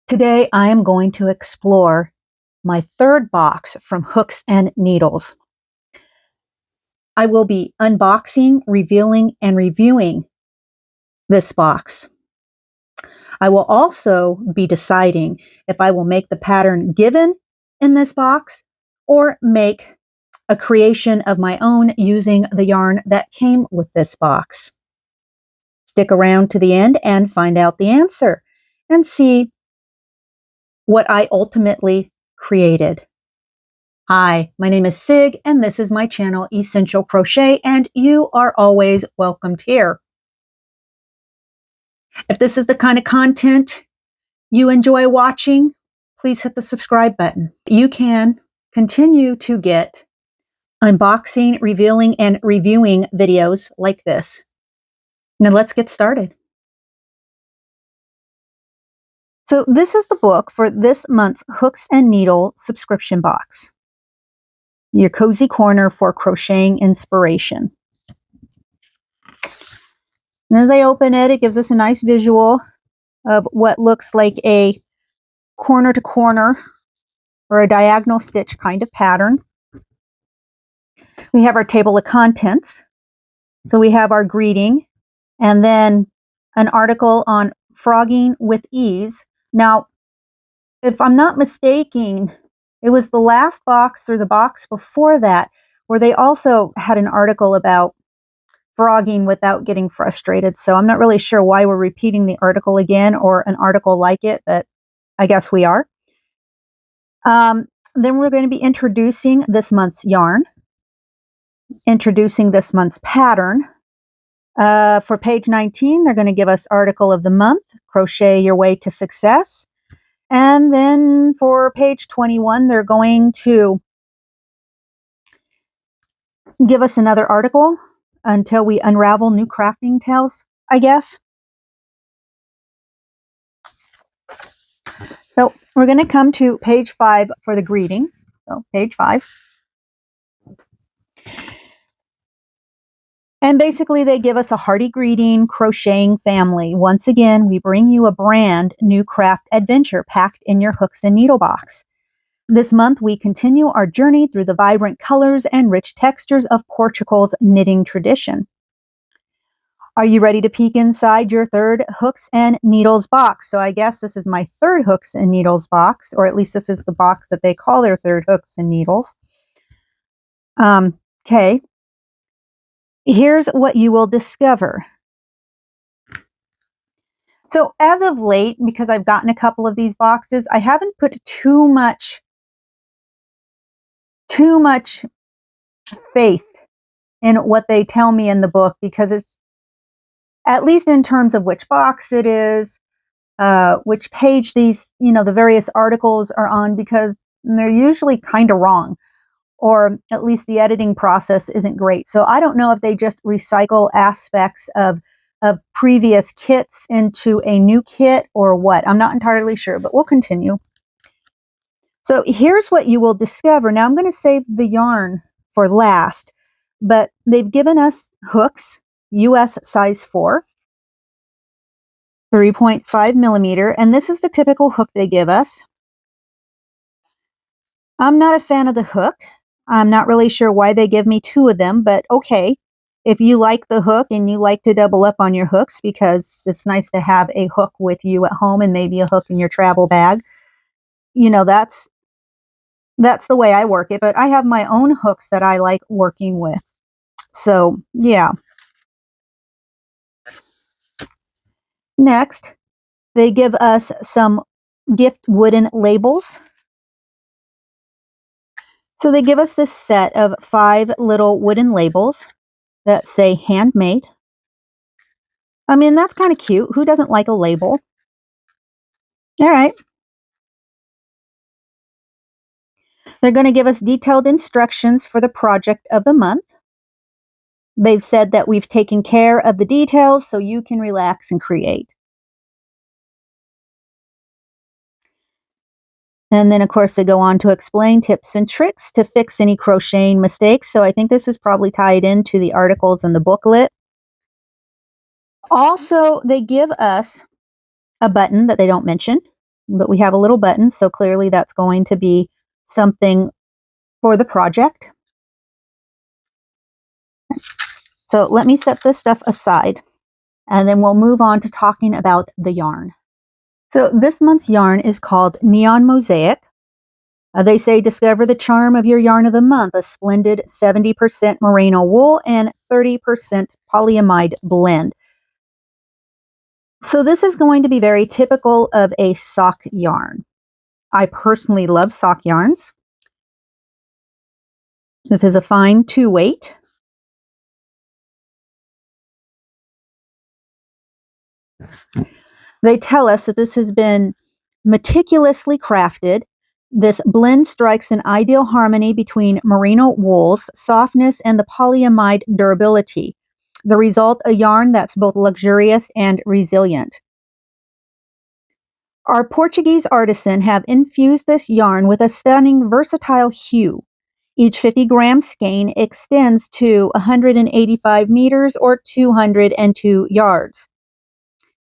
Today I am going to explore my third box from Hooks and Needles. I will be unboxing, revealing, and reviewing this box. I will also be deciding if I will make the pattern given in this box or make a creation of my own using the yarn that came with this box. Stick around to the end and find out the answer and see what I ultimately created. Hi, my name is Sig, and this is my channel, Essential Crochet, and you are always welcomed here. If this is the kind of content you enjoy watching, please hit the subscribe button. You can continue to get unboxing, revealing, and reviewing videos like this. Now let's get started. So this is the book for this month's Hooks and Needle subscription box. Your cozy corner for crocheting inspiration. And as I open it, it gives us a nice visual of what looks like a corner to corner or a diagonal stitch kind of pattern. We have our table of contents. So we have our greeting and then an article on frogging with ease. Now, if I'm not mistaken, it was the last box or the box before that where they also had an article about frogging without getting frustrated. So I'm not really sure why we're repeating the article again or an article like it, but I guess we are. Then we're going to be introducing this month's yarn, introducing this month's pattern. For page 19, they're going to give us article of the month, crochet your way to success. And then for page 21, they're going to give us another article until we unravel new crafting tales, I guess. So we're going to come to page 5 for the greeting. So page 5. And basically they give us a hearty greeting, crocheting family. Once again, we bring you a brand new craft adventure packed in your Hooks and Needle box. This month, we continue our journey through the vibrant colors and rich textures of Portugal's knitting tradition. Are you ready to peek inside your third Hooks and Needles box? So I guess this is my third Hooks and Needles box, or at least this is the box that they call their third Hooks and Needles. Okay. Here's what you will discover. So as of late, because I've gotten a couple of these boxes, I haven't put too much faith in what they tell me in the book, because it's, at least in terms of which box it is, which page these, the various articles are on, because they're usually kind of wrong, or at least the editing process isn't great. So I don't know if they just recycle aspects of previous kits into a new kit or what. I'm not entirely sure, but we'll continue. So here's what you will discover. Now I'm going to save the yarn for last, but they've given us hooks, US size 4, 3.5 millimeter, and this is the typical hook they give us. I'm not a fan of the hook. I'm not really sure why they give me 2 of them, but okay. If you like the hook and you like to double up on your hooks, because it's nice to have a hook with you at home and maybe a hook in your travel bag, that's the way I work it. But I have my own hooks that I like working with. So, yeah. Next, they give us some gift wooden labels. So they give us this set of 5 little wooden labels that say handmade. I mean, that's kind of cute. Who doesn't like a label? All right. They're going to give us detailed instructions for the project of the month. They've said that we've taken care of the details so you can relax and create. And then, of course, they go on to explain tips and tricks to fix any crocheting mistakes. So I think this is probably tied into the articles in the booklet. Also, they give us a button that they don't mention, but we have a little button, so clearly that's going to be something for the project. So let me set this stuff aside, and then we'll move on to talking about the yarn. So this month's yarn is called Neon Mosaic. They say discover the charm of your yarn of the month, a splendid 70% merino wool and 30% polyamide blend. So this is going to be very typical of a sock yarn. I personally love sock yarns. This is a fine 2-weight. They tell us that this has been meticulously crafted. This blend strikes an ideal harmony between merino wool's softness and the polyamide durability. The result, a yarn that's both luxurious and resilient. Our Portuguese artisan have infused this yarn with a stunning, versatile hue. Each 50-gram skein extends to 185 meters or 202 yards.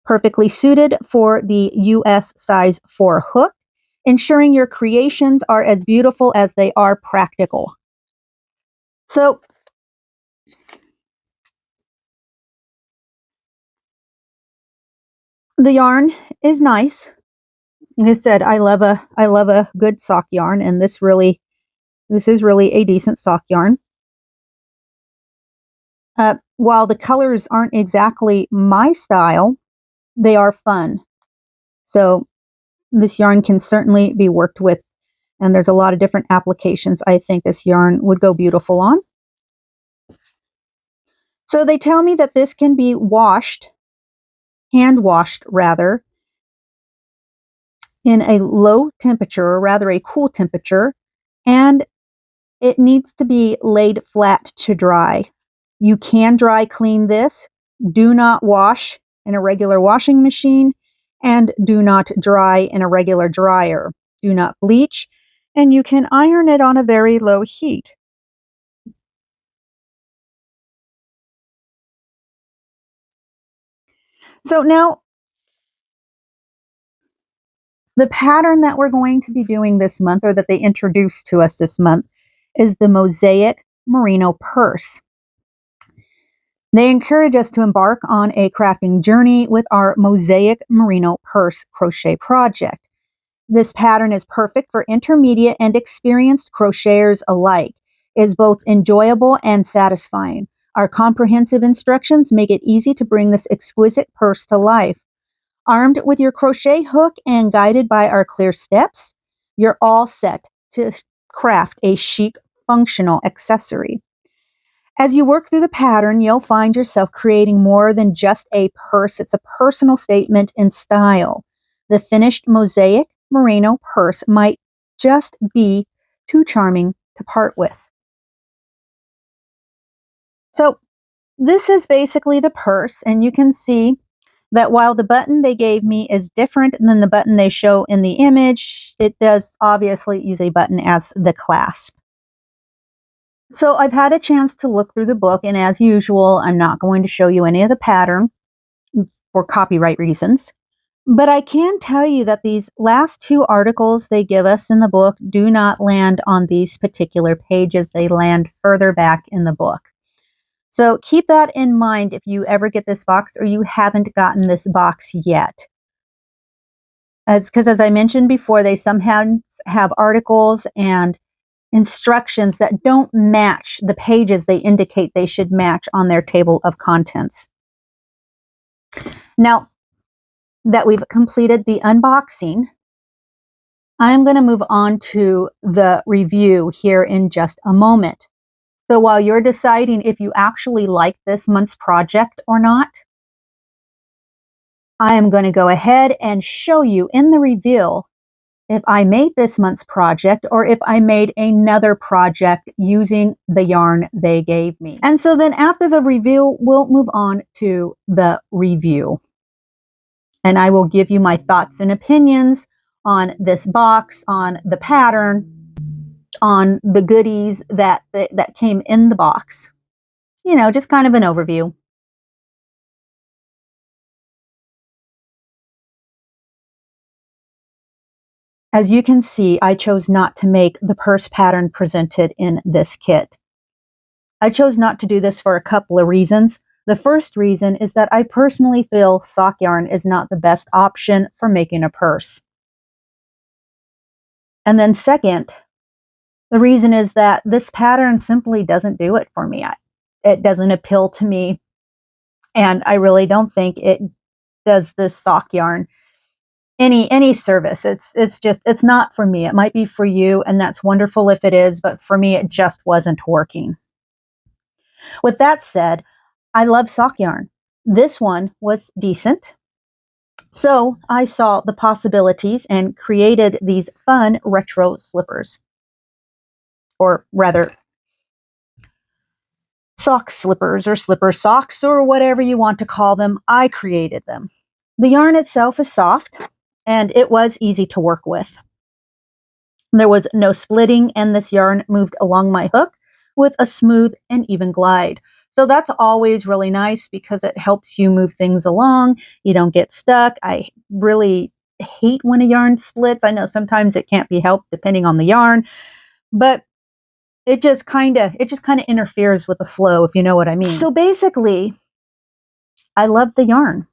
Perfectly suited for the US size 4 hook, ensuring your creations are as beautiful as they are practical. So, the yarn is nice. Like I said, I love a good sock yarn, and this is really a decent sock yarn. While the colors aren't exactly my style, they are fun. So this yarn can certainly be worked with, and there's a lot of different applications I think this yarn would go beautiful on. So they tell me that this can be washed, hand washed rather, in a low temperature, or rather a cool temperature, and it needs to be laid flat to dry. You can dry clean this. Do not wash in a regular washing machine, and do not dry in a regular dryer. Do not bleach, and you can iron it on a very low heat. So now, the pattern that we're going to be doing this month, or that they introduced to us this month, is the Mosaic Merino Purse. They encourage us to embark on a crafting journey with our Mosaic Merino Purse crochet project. This pattern is perfect for intermediate and experienced crocheters alike. It is both enjoyable and satisfying. Our comprehensive instructions make it easy to bring this exquisite purse to life. Armed with your crochet hook and guided by our clear steps, you're all set to craft a chic, functional accessory. As you work through the pattern, you'll find yourself creating more than just a purse. It's a personal statement in style. The finished Mosaic Merino purse might just be too charming to part with. So this is basically the purse, and you can see that while the button they gave me is different than the button they show in the image, it does obviously use a button as the clasp. So I've had a chance to look through the book, and as usual, I'm not going to show you any of the pattern for copyright reasons. But I can tell you that these last 2 articles they give us in the book do not land on these particular pages. They land further back in the book. So keep that in mind if you ever get this box, or you haven't gotten this box yet. Because as I mentioned before, they sometimes have articles and instructions that don't match the pages they indicate they should match on their table of contents. Now that we've completed the unboxing, I'm going to move on to the review here in just a moment. So while you're deciding if you actually like this month's project or not, I am going to go ahead and show you in the reveal if I made this month's project, or if I made another project using the yarn they gave me. And so then after the reveal, we'll move on to the review. And I will give you my thoughts and opinions on this box, on the pattern, on the goodies that came in the box. You know, just kind of an overview. As you can see, I chose not to make the purse pattern presented in this kit. I chose not to do this for a couple of reasons. The first reason is that I personally feel sock yarn is not the best option for making a purse. And then second, the reason is that this pattern simply doesn't do it for me. It doesn't appeal to me, and I really don't think it does this sock yarn any service. It's not for me. It might be for you, and that's wonderful if it is, but for me it just wasn't working. With that said, I love sock yarn. This one was decent. So I saw the possibilities and created these fun retro slippers. Or rather, sock slippers or slipper socks or whatever you want to call them. I created them. The yarn itself is soft and it was easy to work with. There was no splitting and this yarn moved along my hook with a smooth and even glide. So that's always really nice because it helps you move things along. You don't get stuck. I really hate when a yarn splits. I know sometimes it can't be helped depending on the yarn, but it just kind of interferes with the flow, if you know what I mean. So basically, I love the yarn,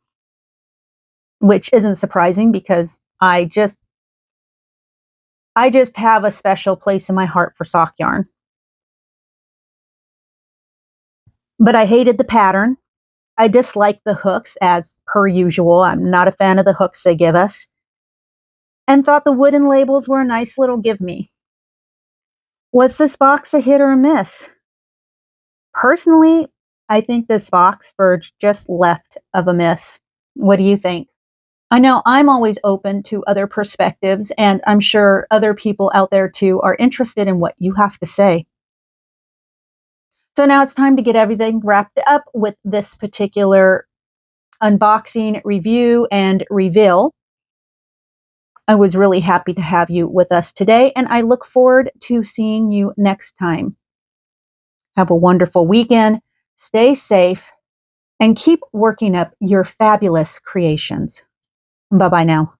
which isn't surprising because I just have a special place in my heart for sock yarn. But I hated the pattern. I disliked the hooks as per usual. I'm not a fan of the hooks they give us. And thought the wooden labels were a nice little give me. Was this box a hit or a miss? Personally, I think this box verged just left of a miss. What do you think? I know I'm always open to other perspectives, and I'm sure other people out there too are interested in what you have to say. So now it's time to get everything wrapped up with this particular unboxing, review, and reveal. I was really happy to have you with us today, and I look forward to seeing you next time. Have a wonderful weekend, stay safe, and keep working up your fabulous creations. Bye-bye now.